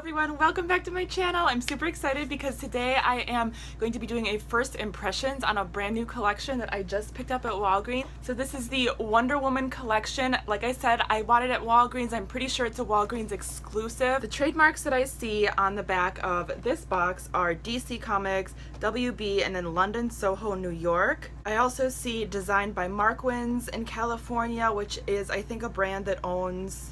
everyone, welcome back to my channel. I'm super excited because today I am going to be doing a first impressions on a brand new collection that I just picked up at Walgreens. So this is the Wonder Woman collection. Like I said, I bought it at Walgreens. I'm pretty sure it's a Walgreens exclusive. The trademarks that I see on the back of this box are DC Comics, WB, and then London, Soho, New York. I also see designed by Markwins in California, which is I think a brand that owns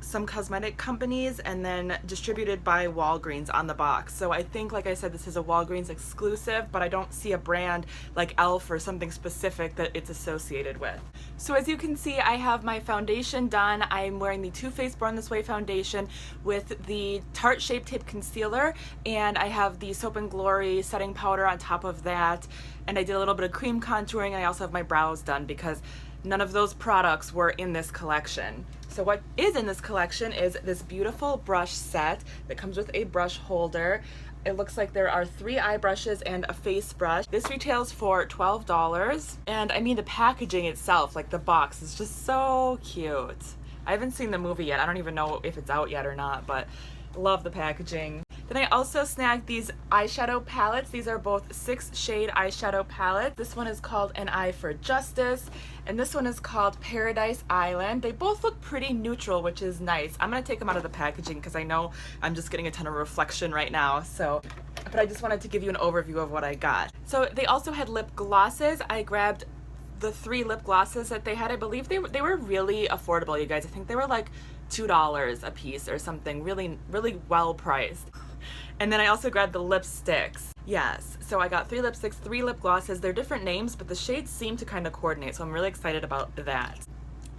some cosmetic companies, and then distributed by Walgreens on the box. So I think, like I said, this is a Walgreens exclusive, but I don't see a brand like e.l.f. or something specific that it's associated with. So as you can see, I have my foundation done. I'm wearing the Too Faced Born This Way foundation with the Tarte Shape Tape concealer, and I have the Soap and Glory setting powder on top of that, and I did a little bit of cream contouring, and I also have my brows done because none of those products were in this collection. So what is in this collection is this beautiful brush set that comes with a brush holder. It looks like there are 3 eye brushes and a face brush. This retails for $12. And I mean, the packaging itself, like the box, is just so cute. I haven't seen the movie yet. I don't even know if it's out yet or not, but love the packaging. Then I also snagged these eyeshadow palettes. These are both 6-shade eyeshadow palettes. This one is called An Eye for Justice, and this one is called Paradise Island. They both look pretty neutral, which is nice. I'm gonna take them out of the packaging because I know I'm just getting a ton of reflection right now, but I just wanted to give you an overview of what I got. So they also had lip glosses. I grabbed the 3 lip glosses that they had. I believe they were really affordable, you guys. I think they were like $2 a piece or something, really well priced. And then I also grabbed the lipsticks. Yes, so I got 3 lipsticks, 3 lip glosses. They're different names, but the shades seem to kind of coordinate, so I'm really excited about that.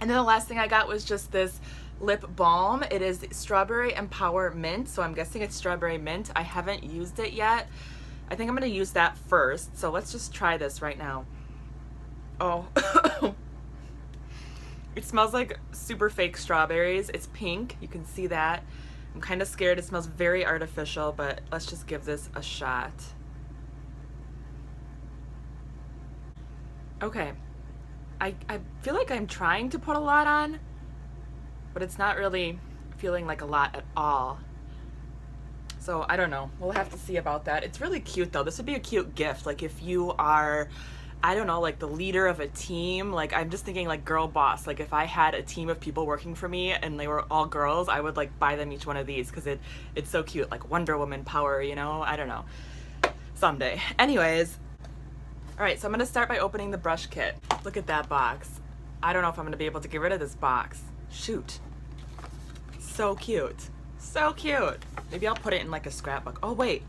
And then the last thing I got was just this lip balm. It is Strawberry Empower Mint, so I'm guessing it's strawberry mint. I haven't used it yet. I think I'm gonna use that first, so let's just try this right now. Oh, it smells like super fake strawberries. It's pink, you can see that. I'm kind of scared. It smells very artificial, but let's just give this a shot. Okay, I feel like I'm trying to put a lot on, but it's not really feeling like a lot at all. So I don't know. We'll have to see about that. It's really cute though. This would be a cute gift. Like if you are, I don't know, like the leader of a team. Like I'm just thinking like girl boss. Like if I had a team of people working for me and they were all girls, I would like buy them each one of these because it's so cute. Like Wonder Woman power, you know? I don't know. Someday. Anyways. Alright, so I'm going to start by opening the brush kit. Look at that box. I don't know if I'm going to be able to get rid of this box. Shoot. So cute. So cute. Maybe I'll put it in like a scrapbook. Oh wait.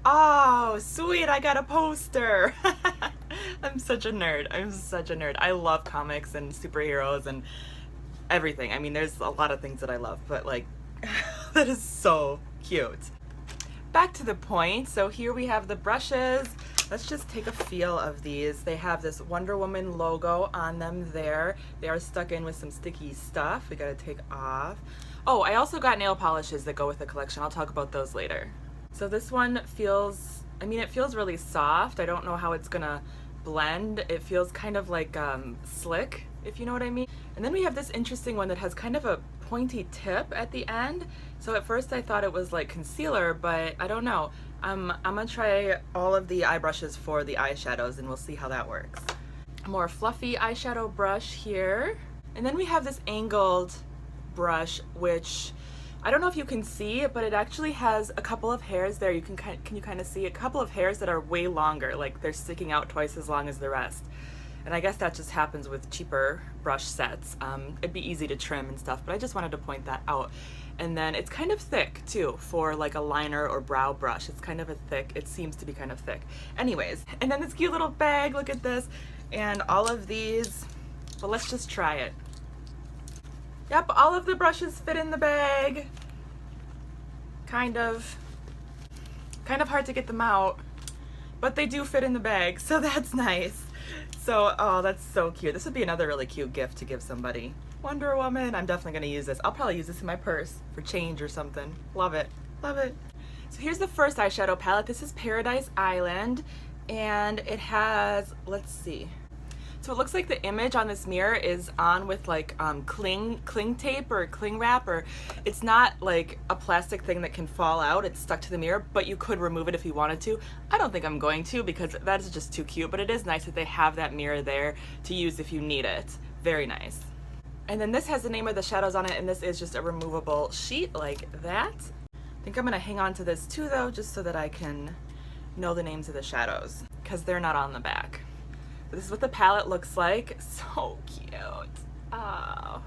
Oh, sweet, I got a poster. I'm such a nerd. I'm such a nerd. I love comics and superheroes and everything. I mean, there's a lot of things that I love, but like, that is so cute. Back to the point. So here we have the brushes. Let's just take a feel of these. They have this Wonder Woman logo on them there. They are stuck in with some sticky stuff we gotta take off. Oh, I also got nail polishes that go with the collection. I'll talk about those later. So this one feels, I mean, it feels really soft. I don't know how it's gonna blend. It feels kind of like slick, if you know what I mean. And then we have this interesting one that has kind of a pointy tip at the end. So at first I thought it was like concealer, but I don't know. I'm gonna try all of the eye brushes for the eyeshadows and we'll see how that works. A more fluffy eyeshadow brush here. And then we have this angled brush, which I don't know if you can see, but it actually has a couple of hairs there. Can you kind of see a couple of hairs that are way longer, like they're sticking out twice as long as the rest. And I guess that just happens with cheaper brush sets. It'd be easy to trim and stuff, but I just wanted to point that out. And then it's kind of thick too for like a liner or brow brush. It's kind of a thick, it seems to be kind of thick. Anyways, and then this cute little bag, look at this. And all of these, well, let's just try it. Yep, all of the brushes fit in the bag. Kind of hard to get them out, but they do fit in the bag, so that's nice. So, oh, that's so cute. This would be another really cute gift to give somebody. Wonder Woman, I'm definitely gonna use this. I'll probably use this in my purse for change or something. Love it, love it. So here's the first eyeshadow palette. This is Paradise Island, and it has, let's see. So it looks like the image on this mirror is on with like cling tape or cling wrap, or it's not like a plastic thing that can fall out. It's stuck to the mirror, but you could remove it if you wanted to. I don't think I'm going to because that is just too cute, but it is nice that they have that mirror there to use if you need it. Very nice. And then this has the name of the shadows on it, and this is just a removable sheet like that. I think I'm gonna hang on to this too though, just so that I can know the names of the shadows, because they're not on the back. This is what the palette looks like. So cute. Oh.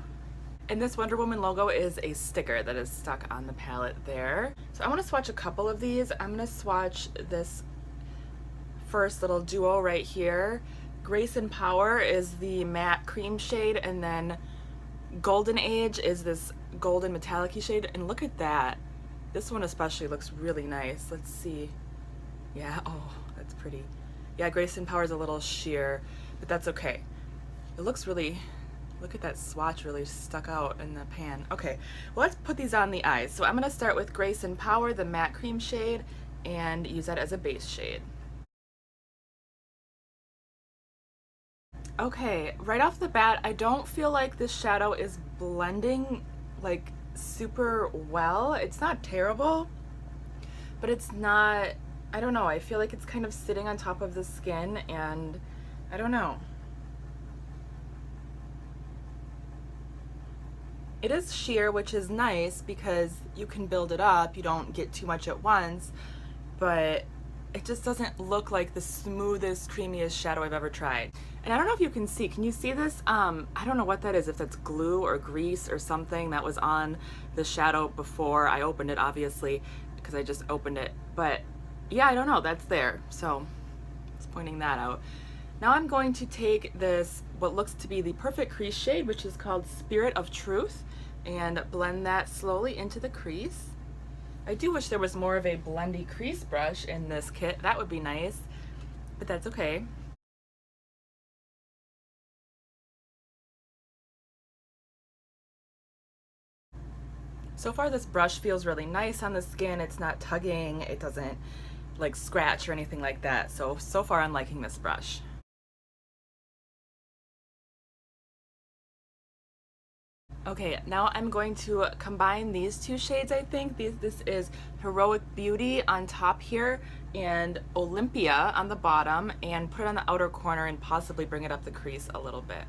And this Wonder Woman logo is a sticker that is stuck on the palette there. So I want to swatch a couple of these. I'm going to swatch this first little duo right here. Grace and Power is the matte cream shade, and then Golden Age is this golden metallic-y shade. And look at that. This one especially looks really nice. Let's see. Yeah, oh, that's pretty. Yeah, Grace and Power is a little sheer, but that's okay. It looks really, look at that swatch really stuck out in the pan. Okay, well, let's put these on the eyes. So I'm gonna start with Grace and Power, the matte cream shade, and use that as a base shade. Okay, right off the bat, I don't feel like this shadow is blending like super well. It's not terrible, but it's not, I don't know, I feel like it's kind of sitting on top of the skin, and I don't know. It is sheer, which is nice because you can build it up, you don't get too much at once, but it just doesn't look like the smoothest, creamiest shadow I've ever tried. And I don't know if you can see, can you see this? I don't know what that is, if that's glue or grease or something that was on the shadow before I opened it, obviously, because I just opened it, but yeah, I don't know, that's there, so just pointing that out. Now I'm going to take this, what looks to be the perfect crease shade, which is called Spirit of Truth, and blend that slowly into the crease. I do wish there was more of a blendy crease brush in this kit. That would be nice, but that's okay. So far this brush feels really nice on the skin. It's not tugging, it doesn't like scratch or anything like that. So far I'm liking this brush. Okay, now I'm going to combine these two shades, I think. This is Heroic Beauty on top here and Olympia on the bottom, and put it on the outer corner and possibly bring it up the crease a little bit.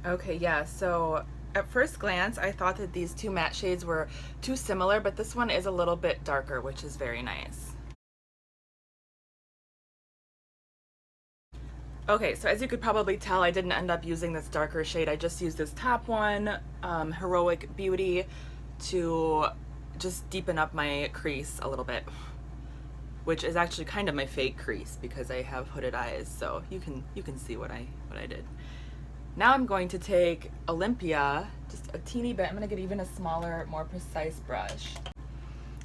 Okay, yeah, so at first glance I thought that these two matte shades were too similar, but this one is a little bit darker, which is very nice. Okay, so as you could probably tell, I didn't end up using this darker shade. I just used this top one, Heroic Beauty, to just deepen up my crease a little bit, which is actually kind of my fake crease because I have hooded eyes, so you can see what I did. Now I'm going to take Olympia, just a teeny bit. I'm gonna get even a smaller, more precise brush.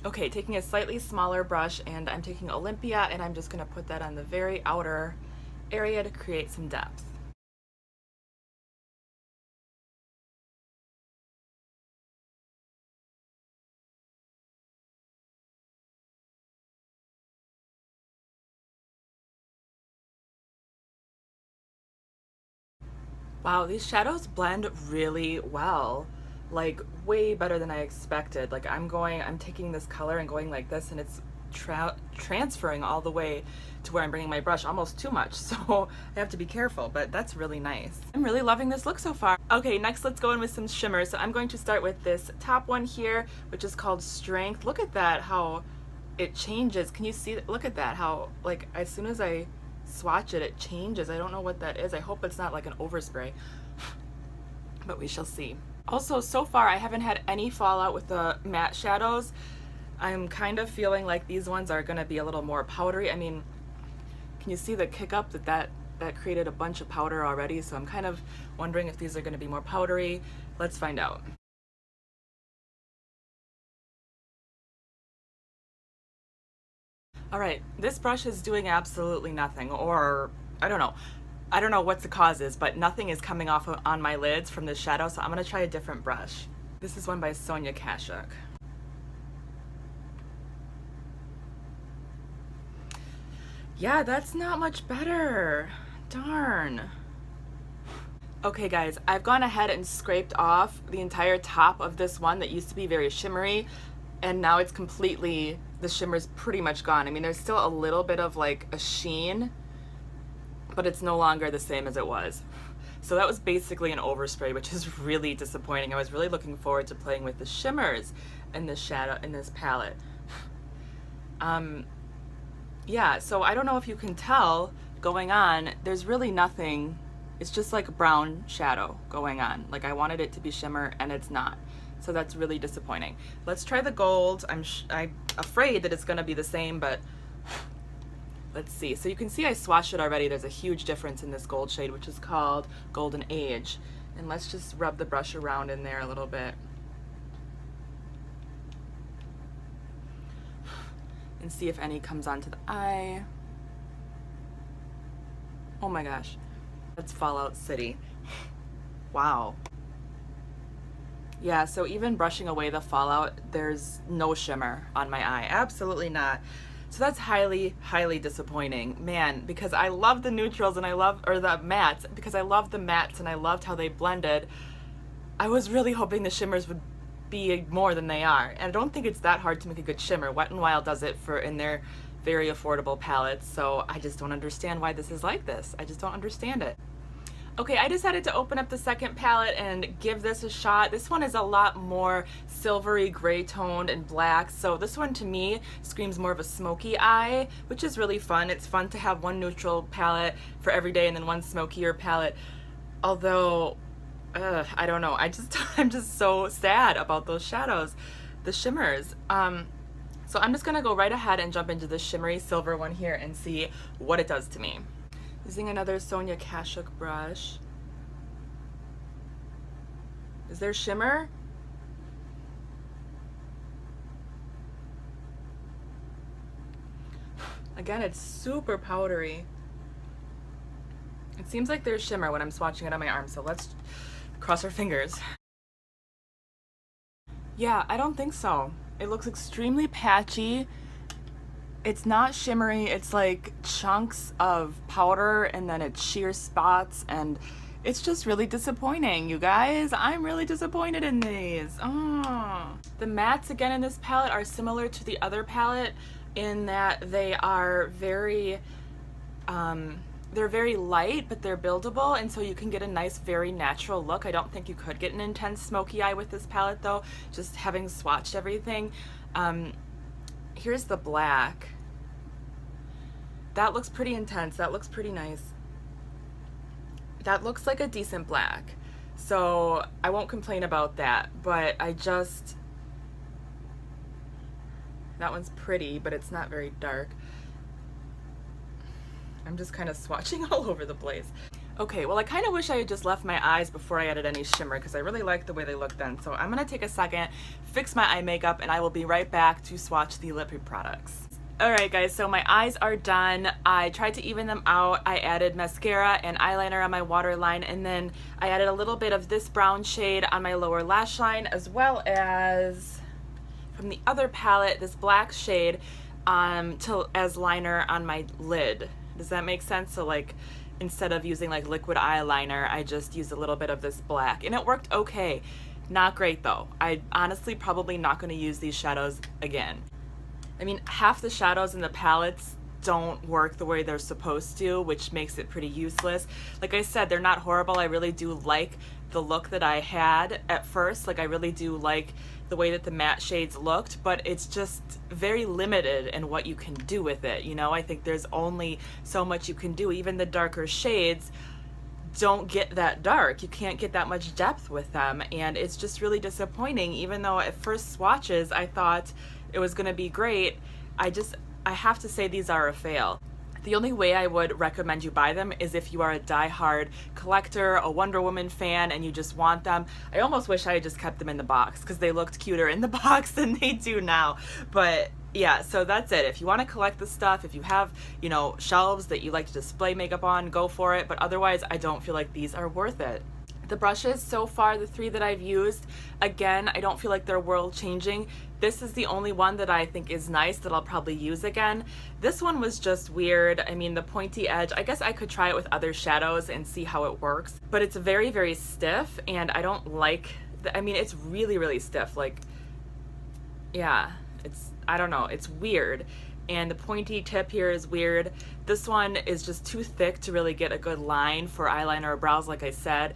Okay, taking a slightly smaller brush, and I'm taking Olympia, and I'm just gonna put that on the very outer area to create some depth. Wow, these shadows blend really well, like way better than I expected. Like I'm taking this color and going like this, and it's transferring all the way to where I'm bringing my brush, almost too much, so I have to be careful, but that's really nice. I'm really loving this look so far. Okay, next let's go in with some shimmers. So I'm going to start with this top one here, which is called Strength. Look at that, how it changes. Can you see, look at that, how like as soon as I swatch it, it changes. I don't know what that is. I hope it's not like an overspray, but we shall see. Also, so far I haven't had any fallout with the matte shadows. I'm kind of feeling like these ones are gonna be a little more powdery. I mean, can you see the kick up that created a bunch of powder already? So I'm kind of wondering if these are gonna be more powdery. Let's find out. All right, this brush is doing absolutely nothing, or I don't know. I don't know what the cause is, but nothing is coming off on my lids from this shadow, so I'm gonna try a different brush. This is one by Sonia Kashuk. Yeah, that's not much better. Darn. Okay guys, I've gone ahead and scraped off the entire top of this one that used to be very shimmery, and now it's completely, the shimmer's pretty much gone. I mean, there's still a little bit of like a sheen, but it's no longer the same as it was. So that was basically an overspray, which is really disappointing. I was really looking forward to playing with the shimmers in this shadow, in this palette. Yeah, so I don't know if you can tell going on, there's really nothing. It's just like a brown shadow going on. Like I wanted it to be shimmer and it's not. So that's really disappointing. Let's try the gold. I'm afraid that it's gonna be the same, but let's see. So you can see I swatched it already. There's a huge difference in this gold shade, which is called Golden Age. And let's just rub the brush around in there a little bit. And see if any comes onto the eye. Oh my gosh. That's Fallout City. Wow. Yeah, so even brushing away the fallout, there's no shimmer on my eye. Absolutely not. So that's highly, highly disappointing. Man, because I love the neutrals and I love, or the mattes, because I love the mattes and I loved how they blended. I was really hoping the shimmers would be more than they are. And I don't think it's that hard to make a good shimmer. Wet n Wild does it in their very affordable palettes, so I just don't understand why this is like this. I just don't understand it. Okay, I decided to open up the second palette and give this a shot. This one is a lot more silvery, gray toned and black, so this one to me screams more of a smoky eye, which is really fun. It's fun to have one neutral palette for every day and then one smokier palette. Although, I don't know, I'm just so sad about those shadows, the shimmers. So I'm just gonna go right ahead and jump into the shimmery silver one here and see what it does to me. Using another Sonia Kashuk brush. Is there shimmer? Again, it's super powdery. It seems like there's shimmer when I'm swatching it on my arm, so let's cross our fingers. Yeah, I don't think so. It looks extremely patchy. It's not shimmery, it's like chunks of powder and then it's sheer spots, and it's just really disappointing, you guys. I'm really disappointed in these. Oh. The mattes again in this palette are similar to the other palette in that they are very, they're very light, but they're buildable, and so you can get a nice, very natural look. I don't think you could get an intense smoky eye with this palette though, just having swatched everything. Here's the black. That looks pretty intense. That looks pretty nice. That looks like a decent black. So I won't complain about that, but that one's pretty, but it's not very dark. I'm just kind of swatching all over the place. Okay, well I kind of wish I had just left my eyes before I added any shimmer because I really liked the way they looked then. So I'm gonna take a second, fix my eye makeup, and I will be right back to swatch the lip products. Alright guys, so my eyes are done. I tried to even them out. I added mascara and eyeliner on my waterline, and then I added a little bit of this brown shade on my lower lash line, as well as from the other palette, this black shade as liner on my lid. Does that make sense? So like, instead of using like liquid eyeliner, I just used a little bit of this black, and it worked okay. Not great though. I honestly probably not going to use these shadows again. I mean, half the shadows in the palettes don't work the way they're supposed to, which makes it pretty useless. Like I said, they're not horrible. I really do like the look that I had at first. Like I really do like the way that the matte shades looked, but it's just very limited in what you can do with it. You know, I think there's only so much you can do. Even the darker shades don't get that dark. You can't get that much depth with them, and it's just really disappointing. Even though at first swatches I thought it was gonna be great, I have to say these are a fail. The only way I would recommend you buy them is if you are a die-hard collector, a Wonder Woman fan, and you just want them. I almost wish I had just kept them in the box because they looked cuter in the box than they do now. But yeah, so that's it. If you want to collect the stuff, if you have, you know, shelves that you like to display makeup on, go for it. But otherwise, I don't feel like these are worth it. The brushes so far, the 3 that I've used, again, I don't feel like they're world changing. This is the only one that I think is nice that I'll probably use again. This one was just weird. I mean, the pointy edge, I guess I could try it with other shadows and see how it works, but it's very, very stiff, and I don't like, I mean, it's really, really stiff. Like, yeah, I don't know, it's weird. And the pointy tip here is weird. This one is just too thick to really get a good line for eyeliner or brows, like I said.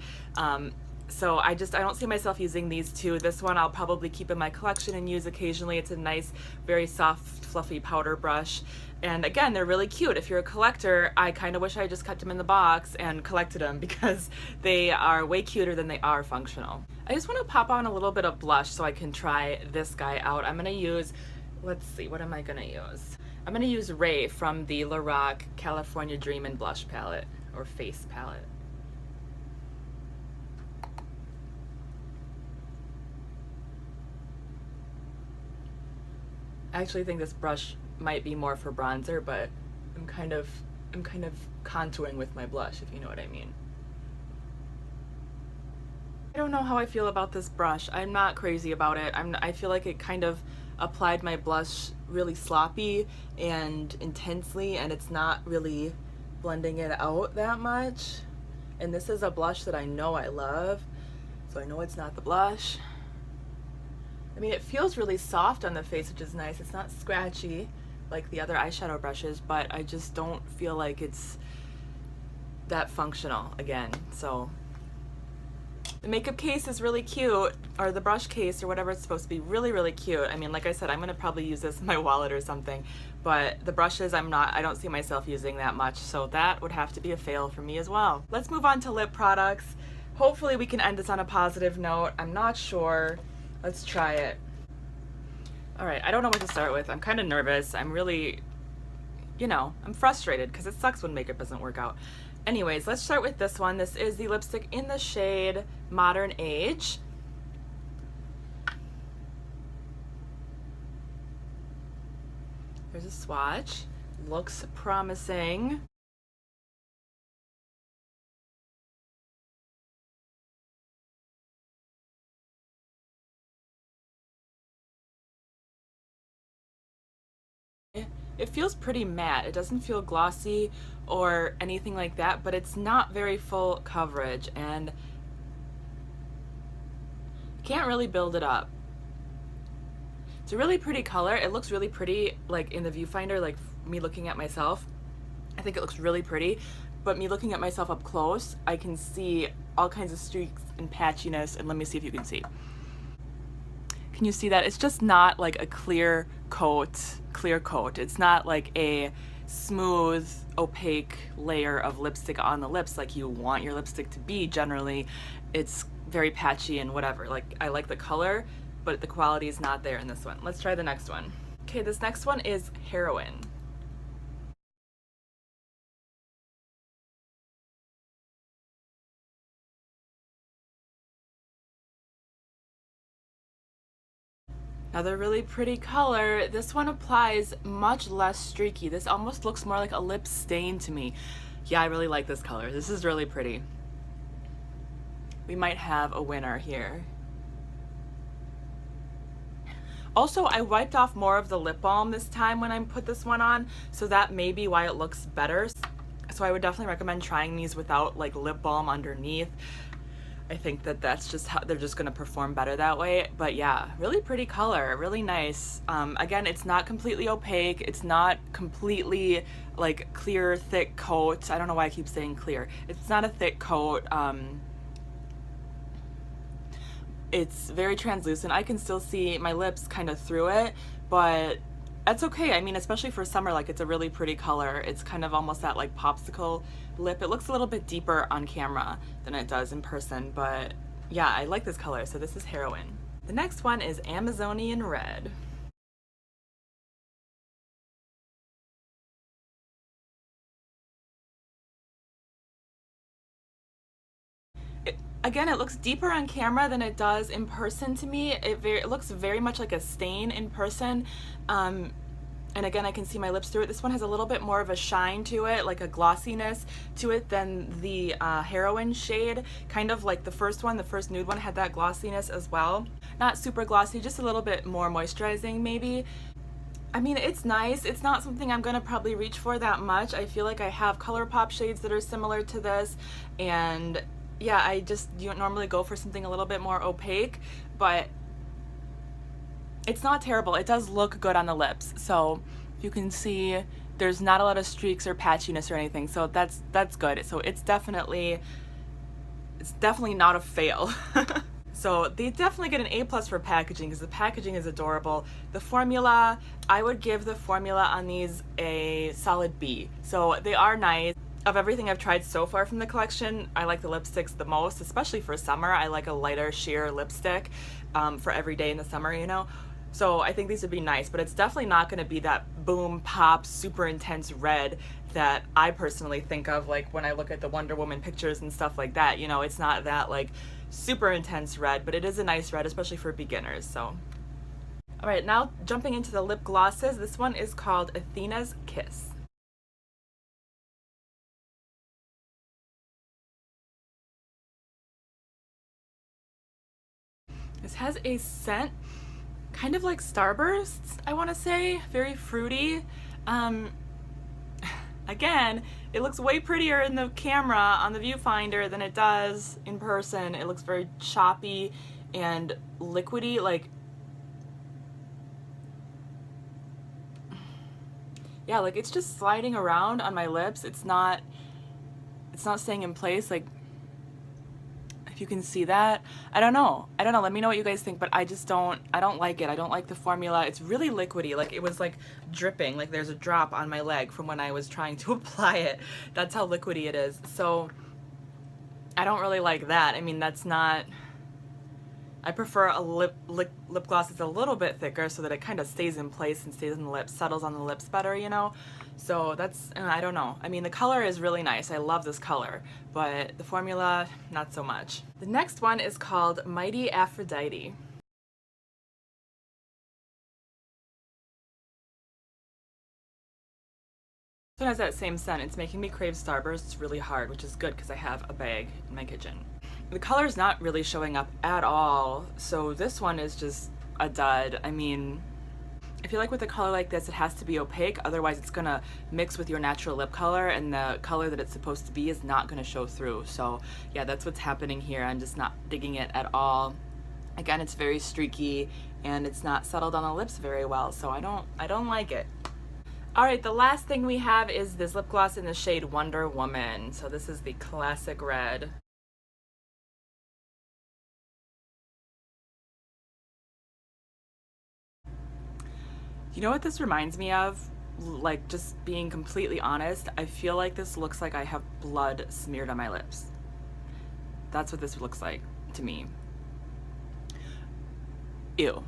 So I don't see myself using these two. This one I'll probably keep in my collection and use occasionally. It's a nice, very soft, fluffy powder brush. And again, they're really cute. If you're a collector, I kind of wish I just kept them in the box and collected them because they are way cuter than they are functional. I just want to pop on a little bit of blush so I can try this guy out. I'm going to use, let's see, what am I going to use? I'm going to use Ray from the Lorac California Dreamin' Blush Palette, or Face Palette. I actually think this brush might be more for bronzer, but I'm kind of contouring with my blush, if you know what I mean. I don't know how I feel about this brush. I'm not crazy about it. I feel like it kind of applied my blush really sloppy and intensely, and it's not really blending it out that much. And this is a blush that I know I love, so I know it's not the blush. I mean, it feels really soft on the face, which is nice. It's not scratchy like the other eyeshadow brushes, but I just don't feel like it's that functional again. So the makeup case is really cute, or the brush case or whatever it's supposed to be, really, really cute. I mean, like I said, I'm gonna probably use this in my wallet or something, but the brushes I don't see myself using that much, so that would have to be a fail for me as well. Let's move on to lip products. Hopefully we can end this on a positive note. I'm not sure. Let's try it. All right, I don't know what to start with. I'm kind of nervous. I'm really, I'm frustrated because it sucks when makeup doesn't work out. Anyways, let's start with this one. This is the lipstick in the shade Modern Age. There's a swatch. Looks promising. It feels pretty matte. It doesn't feel glossy or anything like that, but it's not very full coverage, and you can't really build it up. It's a really pretty color. It looks really pretty, like in the viewfinder, like me looking at myself. I think it looks really pretty, but me looking at myself up close, I can see all kinds of streaks and patchiness, and let me see if you can see. Can you see that? It's just not like a clear coat. It's not like a smooth, opaque layer of lipstick on the lips like you want your lipstick to be generally. It's very patchy and whatever. Like, I like the color, but the quality is not there in this one. Let's try the next one. Okay, this next one is Heroine. Another really pretty color. This one applies much less streaky. This almost looks more like a lip stain to me. Yeah, I really like this color. This is really pretty. We might have a winner here. Also, I wiped off more of the lip balm this time when I put this one on, so that may be why it looks better. So I would definitely recommend trying these without like lip balm underneath. I think that's just how they're just gonna perform better that way. But yeah, really pretty color, really nice. Again, it's not completely opaque. It's not completely like clear, thick coat. I don't know why I keep saying clear. It's not a thick coat. It's very translucent. I can still see my lips kind of through it, but that's okay. I mean, especially for summer, like it's a really pretty color. It's kind of almost that like popsicle lip. It looks a little bit deeper on camera than it does in person, but yeah, I like this color. So this is Heroine. The next one is Amazonian Red. Again, it looks deeper on camera than it does in person to me. It looks very much like a stain in person. And again, I can see my lips through it. This one has a little bit more of a shine to it, like a glossiness to it than the Heroine shade. Kind of like the first one, the first nude one had that glossiness as well. Not super glossy, just a little bit more moisturizing maybe. I mean, it's nice. It's not something I'm gonna probably reach for that much. I feel like I have ColourPop shades that are similar to this, and yeah, I just don't normally go for something a little bit more opaque, but it's not terrible. It does look good on the lips. So you can see there's not a lot of streaks or patchiness or anything, so that's good. So it's definitely not a fail. So they definitely get an A+ for packaging because the packaging is adorable. The formula, I would give the formula on these a solid B. So they are nice. Of everything I've tried so far from the collection, I like the lipsticks the most, especially for summer. I like a lighter sheer lipstick for every day in the summer, you know? So I think these would be nice, but it's definitely not going to be that boom, pop, super intense red that I personally think of like when I look at the Wonder Woman pictures and stuff like that. You know, it's not that like super intense red, but it is a nice red, especially for beginners. So all right, now jumping into the lip glosses. This one is called Athena's Kiss. This has a scent kind of like Starbursts, I want to say, very fruity. Again, it looks way prettier in the camera on the viewfinder than it does in person. It looks very choppy and liquidy, like, yeah, like it's just sliding around on my lips. It's not staying in place. Like, if you can see that, I don't know, let me know what you guys think, but I don't like it. I don't like the formula. It's really liquidy, like it was like dripping, like there's a drop on my leg from when I was trying to apply it. That's how liquidy it is. So I don't really like that. I mean, that's not, I prefer a lip gloss that's a little bit thicker so that it kind of stays in place and stays on the lips, settles on the lips better, you know? So that's, I don't know. I mean, the color is really nice. I love this color, but the formula, not so much. The next one is called Mighty Aphrodite. So it has that same scent. It's making me crave Starbursts really hard, which is good because I have a bag in my kitchen. The color's not really showing up at all, so this one is just a dud. I mean, I feel like with a color like this, it has to be opaque, otherwise it's gonna mix with your natural lip color, and the color that it's supposed to be is not gonna show through. So yeah, that's what's happening here. I'm just not digging it at all. Again, it's very streaky, and it's not settled on the lips very well, so I don't like it. All right, the last thing we have is this lip gloss in the shade Wonder Woman. So this is the classic red. You know what this reminds me of? Like, just being completely honest, I feel like this looks like I have blood smeared on my lips. That's what this looks like to me. Ew.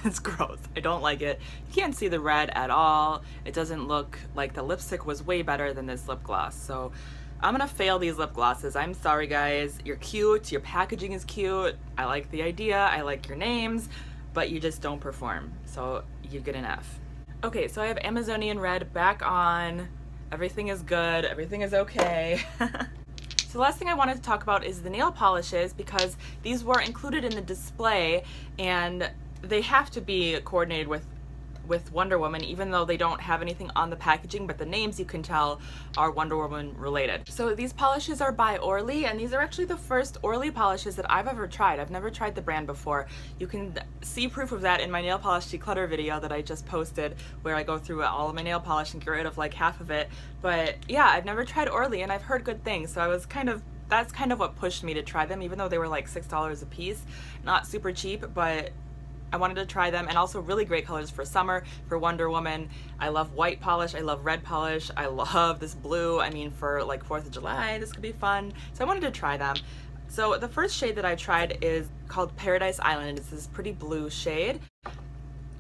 It's gross. I don't like it. You can't see the red at all. It doesn't look like the lipstick was way better than this lip gloss. So I'm gonna fail these lip glosses. I'm sorry, guys. You're cute. Your packaging is cute. I like the idea. I like your names, but you just don't perform. So you get an F. Okay, so I have Amazonian Red back on. Everything is good. Everything is okay. So the last thing I wanted to talk about is the nail polishes, because these were included in the display and they have to be coordinated with Wonder Woman, even though they don't have anything on the packaging, but the names you can tell are Wonder Woman related. So these polishes are by Orly, and these are actually the first Orly polishes that I've ever tried. I've never tried the brand before. You can see proof of that in my nail polish declutter video that I just posted, where I go through all of my nail polish and get rid of like half of it. But yeah, I've never tried Orly, and I've heard good things, so I was that's kind of what pushed me to try them, even though they were like $6 a piece. Not super cheap, but I wanted to try them, and also really great colors for summer, for Wonder Woman. I love white polish, I love red polish, I love this blue. I mean, for like 4th of July, this could be fun. So I wanted to try them. So the first shade that I tried is called Paradise Island. It's this pretty blue shade.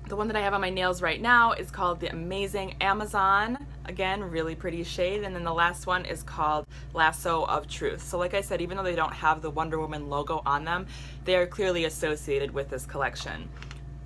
The one that I have on my nails right now is called the Amazing Amazon. Again, really pretty shade. And then the last one is called Lasso of Truth. So like I said, even though they don't have the Wonder Woman logo on them, they are clearly associated with this collection.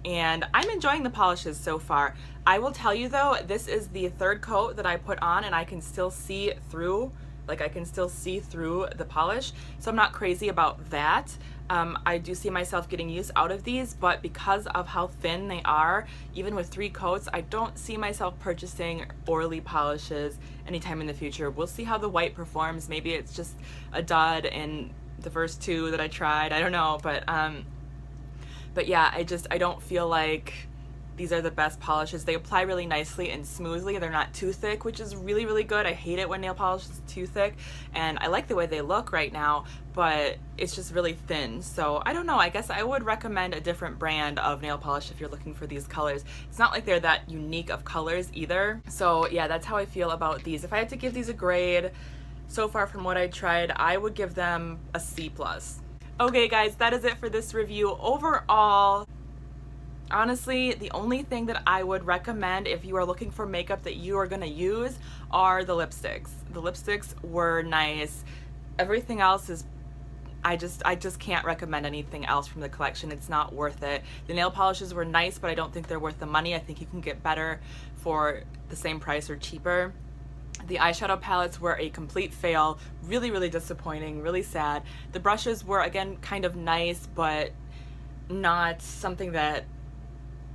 and I'm enjoying the polishes so far. I will tell you though, this is the third coat that I put on and I can still see through, like I can still see through the polish, so I'm not crazy about that. I do see myself getting use out of these, but because of how thin they are, even with 3 coats, I don't see myself purchasing oily polishes anytime in the future. We'll see how the white performs. Maybe it's just a dud in the first 2 that I tried. I don't know, but yeah, I don't feel like these are the best polishes. They apply really nicely and smoothly. They're not too thick, which is really, really good. I hate it when nail polish is too thick, and I like the way they look right now, but it's just really thin. So I don't know, I guess I would recommend a different brand of nail polish if you're looking for these colors. It's not like they're that unique of colors either. So yeah, that's how I feel about these. If I had to give these a grade, so far from what I tried, I would give them a C+. Okay guys, that is it for this review. Overall, honestly, the only thing that I would recommend if you are looking for makeup that you are gonna use are the lipsticks. The lipsticks were nice. Everything else is, I just can't recommend anything else from the collection. It's not worth it. The nail polishes were nice, but I don't think they're worth the money. I think you can get better for the same price or cheaper. The eyeshadow palettes were a complete fail. Really, really disappointing, really sad. The brushes were, again, kind of nice, but not something that,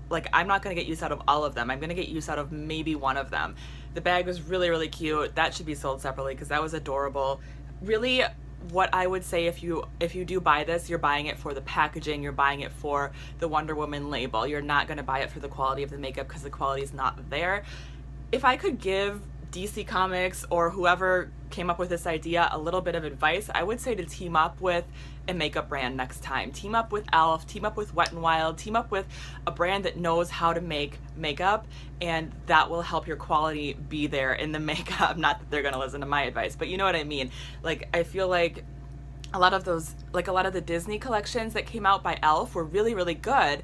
like, I'm not gonna get use out of all of them. I'm gonna get use out of maybe one of them. The bag was really, really cute. That should be sold separately because that was adorable. Really, what I would say, if you do buy this, you're buying it for the packaging, you're buying it for the Wonder Woman label. You're not gonna buy it for the quality of the makeup because the quality is not there. If I could give DC Comics or whoever came up with this idea a little bit of advice, I would say to team up with a makeup brand next time. Team up with e.l.f., team up with Wet n Wild, team up with a brand that knows how to make makeup, and that will help your quality be there in the makeup. Not that they're gonna listen to my advice, but you know what I mean. Like, I feel like a lot of those, like a lot of the Disney collections that came out by e.l.f. were really, really good,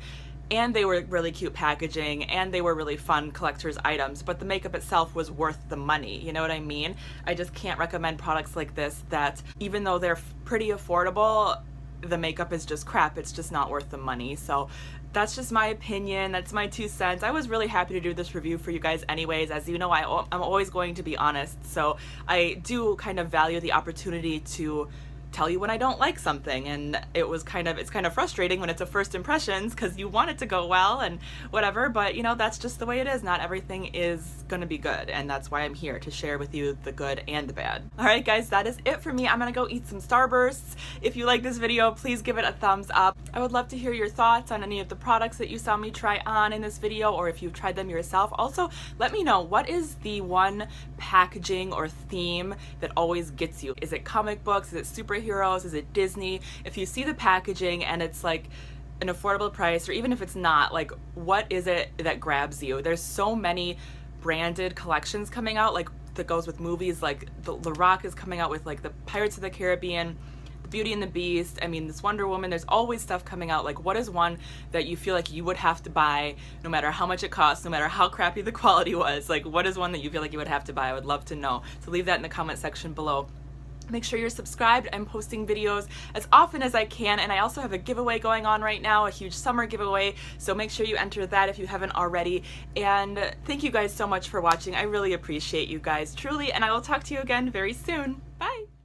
and they were really cute packaging, and they were really fun collector's items, but the makeup itself was worth the money, you know what I mean? I just can't recommend products like this that, even though they're pretty affordable, the makeup is just crap. It's just not worth the money. So that's just my opinion. That's my 2 cents. I was really happy to do this review for you guys anyways. As you know, I'm always going to be honest, so I do kind of value the opportunity to tell you when I don't like something, and it's kind of frustrating when it's a first impressions because you want it to go well and whatever, but you know, that's just the way it is. Not everything is gonna be good, and that's why I'm here to share with you the good and the bad. Alright guys, that is it for me. I'm gonna go eat some Starbursts. If you like this video, please give it a thumbs up. I would love to hear your thoughts on any of the products that you saw me try on in this video, or if you've tried them yourself. Also, let me know, what is the one packaging or theme that always gets you? Is it comic books? Is it superheroes? Is it Disney? If you see the packaging and it's like an affordable price, or even if it's not, like, what is it that grabs you? There's so many branded collections coming out, like, that goes with movies. Like The Rock is coming out with like the Pirates of the Caribbean, the Beauty and the Beast, I mean, this Wonder Woman. There's always stuff coming out. Like, what is one that you feel like you would have to buy no matter how much it costs, no matter how crappy the quality was? Like, what is one that you feel like you would have to buy? I would love to know. So leave that in the comment section below. Make sure you're subscribed. I'm posting videos as often as I can, and I also have a giveaway going on right now, a huge summer giveaway, so make sure you enter that if you haven't already. And thank you guys so much for watching. I really appreciate you guys, truly, and I will talk to you again very soon. Bye!